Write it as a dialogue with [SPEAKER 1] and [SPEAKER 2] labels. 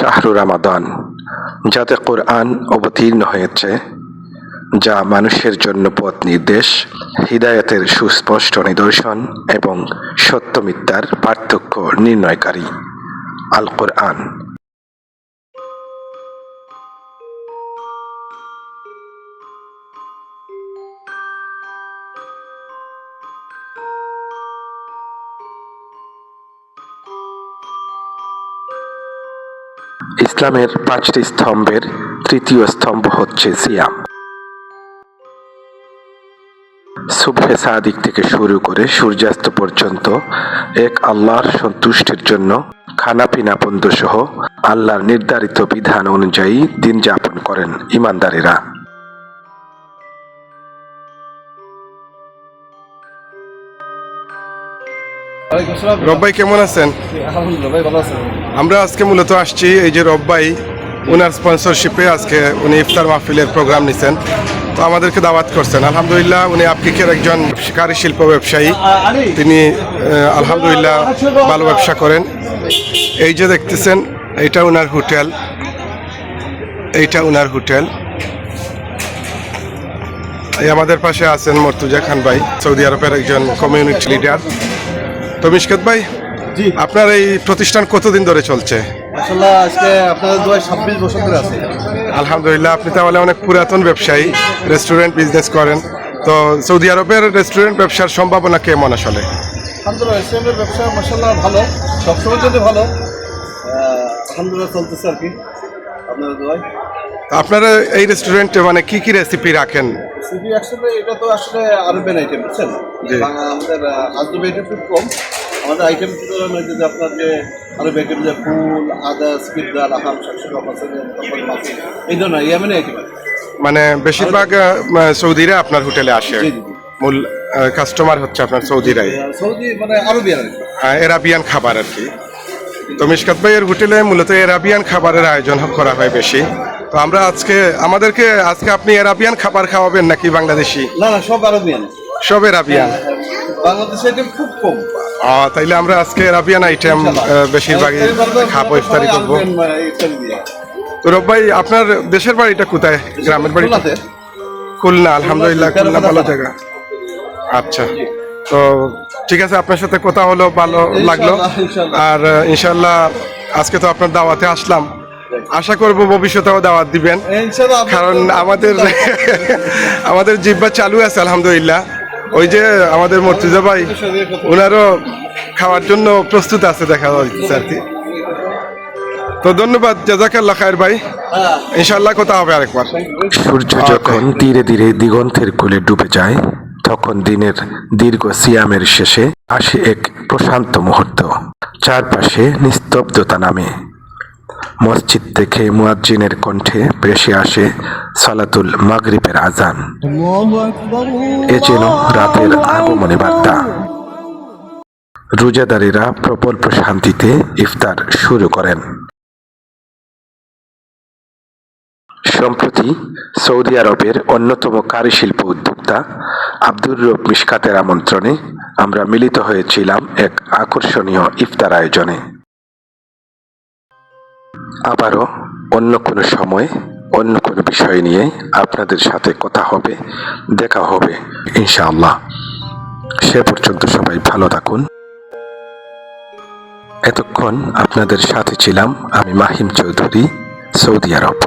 [SPEAKER 1] শাহরু রমাদান, যাতে কোরআন অবতীর্ণ হয়েছে, যা মানুষের জন্য পথ নির্দেশ, হিদায়াতের সুস্পষ্ট নিদর্শন এবং সত্য মিথ্যার পার্থক্য নির্ণয়কারী। আল কোরআন। ইসলামের 5টি স্তম্ভের তৃতীয় স্তম্ভ হচ্ছে সিয়াম। সুবহে সাদিক থেকে শুরু করে সূর্যাস্ত পর্যন্ত এক আল্লাহর সন্তুষ্টির জন্য খানাপিনা বন্ধ সহ আল্লাহর নির্ধারিত বিধান অনুযায়ী দিন যাপন করেন ঈমানদারেরা।
[SPEAKER 2] রব্বাই কেমন আছেন? আমরা আজকে মূলত আসছি এই যে রব্বাই ওনার স্পন্সরশিপে আজকে উনি ইফতার মাহফিলের প্রোগ্রাম নিছেন, তো আমাদেরকে দাওয়াত করছেন। আলহামদুলিল্লাহ উনি আপকিকের একজন শিকারী শিল্প ব্যবসায়ী, তিনি আলহামদুলিল্লাহ ভালো ব্যবসা করেন। এই যে দেখতেছেন এইটা ওনার হোটেল, এইটা ওনার হোটেল। এই আমাদের পাশে আছেন মর্তুজা খান ভাই, সৌদি আরবের একজন কমিউনিটি লিডার। তো মিশকাত ভাই,
[SPEAKER 3] জি,
[SPEAKER 2] আপনার এই প্রতিষ্ঠান কতদিন ধরে চলছে?
[SPEAKER 3] আসলে আজকে আপনাদের 26 বছর ধরে আছে।
[SPEAKER 2] আলহামদুলিল্লাহ, আপনি তাহলে অনেক পুরাতন ব্যবসায়ী, রেস্টুরেন্ট বিজনেস করেন। তো সৌদি আরবের রেস্টুরেন্ট ব্যবসার সম্ভাবনা কেমন আসলে?
[SPEAKER 3] আলহামদুলিল্লাহ রেস্টুরেন্টের ব্যবসা মাশাআল্লাহ ভালো, সবসময়ের জন্য ভালো। আলহামদুলিল্লাহ চলতেছে আর কি আপনাদের দোয়ায়।
[SPEAKER 2] তো আপনারা এই রেস্টুরেন্টে মানে কি কি রেসিপি রাখেন?
[SPEAKER 3] সিপি একসাথে এটা তো আসলে আরবেন আইটেম বুঝছেন,
[SPEAKER 2] জি।
[SPEAKER 3] আমাদের আজব আইটেম খুব কম। আমাদের আইটেম যদি আপনার যে আরব আইটেম যে ফুল, আদা, স্পিডা, লাহাম, শাকসুকা, মাছ, এই ধরনের ইয়ামেনি আইটেম আছে।
[SPEAKER 2] মানে বেশিরভাগ সৌদিরা আপনার হোটেলে আসে,
[SPEAKER 3] জি জি জি।
[SPEAKER 2] মূল কাস্টমার হচ্ছে আপনার সৌদিরাই,
[SPEAKER 3] সৌদি মানে আরবিয়ান আর কি।
[SPEAKER 2] এরাবিয়ান খাবার আর কি। তো মিশকাত ভাইয়ের হোটেলে মূলত এরাবিয়ান খাবারের আয়োজন করা হয় বেশি। তো আমরা আজকে আজকে আপনি এরাবিয়ান খাবার খাওয়াবেন নাকি বাংলাদেশি?
[SPEAKER 3] না না, সব আরবিয়ান,
[SPEAKER 2] সব এরাবিয়ান।
[SPEAKER 3] বাংলাদেশি আইটেম খুব কম।
[SPEAKER 2] তাইলে আমরা আজকে এরাবিয়ান আইটেম বেশিরভাগই খাবো, ইফতারি করবো। তো রব ভাই, আপনার দেশের বাড়িটা কোথায়? গ্রামের বাড়ি খুলনা। আলহামদুলিল্লাহ, খুলনা ভালো জায়গা। আচ্ছা, তো ঠিক আছে, আপনার সাথে কথা হলো, ভালো লাগলো। আর ইনশাল্লাহ আজকে তো আপনার দাওয়াতে আসলাম, আশা করব ভবিষ্যতেও দাওয়াত দিবেন, কারণ আমাদের জিহ্বা চালু আছে আলহামদুলিল্লাহ। ওই যে আমাদের মর্তুজা ভাই, ওনারও খাওয়ার জন্য প্রস্তুত আছে দেখা যাচ্ছে আর কি। তো ধন্যবাদ, জাযাকাল্লাহ খায়ের ভাই, ইনশাআল্লাহ কথা হবে আরেকবার।
[SPEAKER 1] সূর্য যখন ধীরে ধীরে দিগন্তের কোলে ডুবে যায়, তখন দিনের দীর্ঘ সিয়ামের শেষে আসে এক প্রশান্ত মুহূর্ত। চারপাশে নিস্তব্ধতা নামে। মসজিদ থেকে মুয়াজ্জিনের কণ্ঠে ভেসে আসে সালাতুল মাগরিবের আজান। এ যেন রাতের আগমনী বার্তা। রোজাদারেরা প্রবল প্রশান্তিতে ইফতার শুরু করেন। সম্প্রতি সৌদি আরবের অন্যতম কারুশিল্প উদ্যোক্তা আব্দুর রব মিশকাতের আমন্ত্রণে আমরা মিলিত হয়েছিলাম এক আকর্ষণীয় ইফতার আয়োজনে। আবারও অন্য কোনো সময় অন্য কোনো বিষয় নিয়ে আপনাদের সাথে কথা হবে, দেখা হবে ইনশাআল্লাহ। সে পর্যন্ত সবাই ভালো থাকুন। এতক্ষণ আপনাদের সাথে ছিলাম আমি মাহিম চৌধুরী, সৌদি আরব।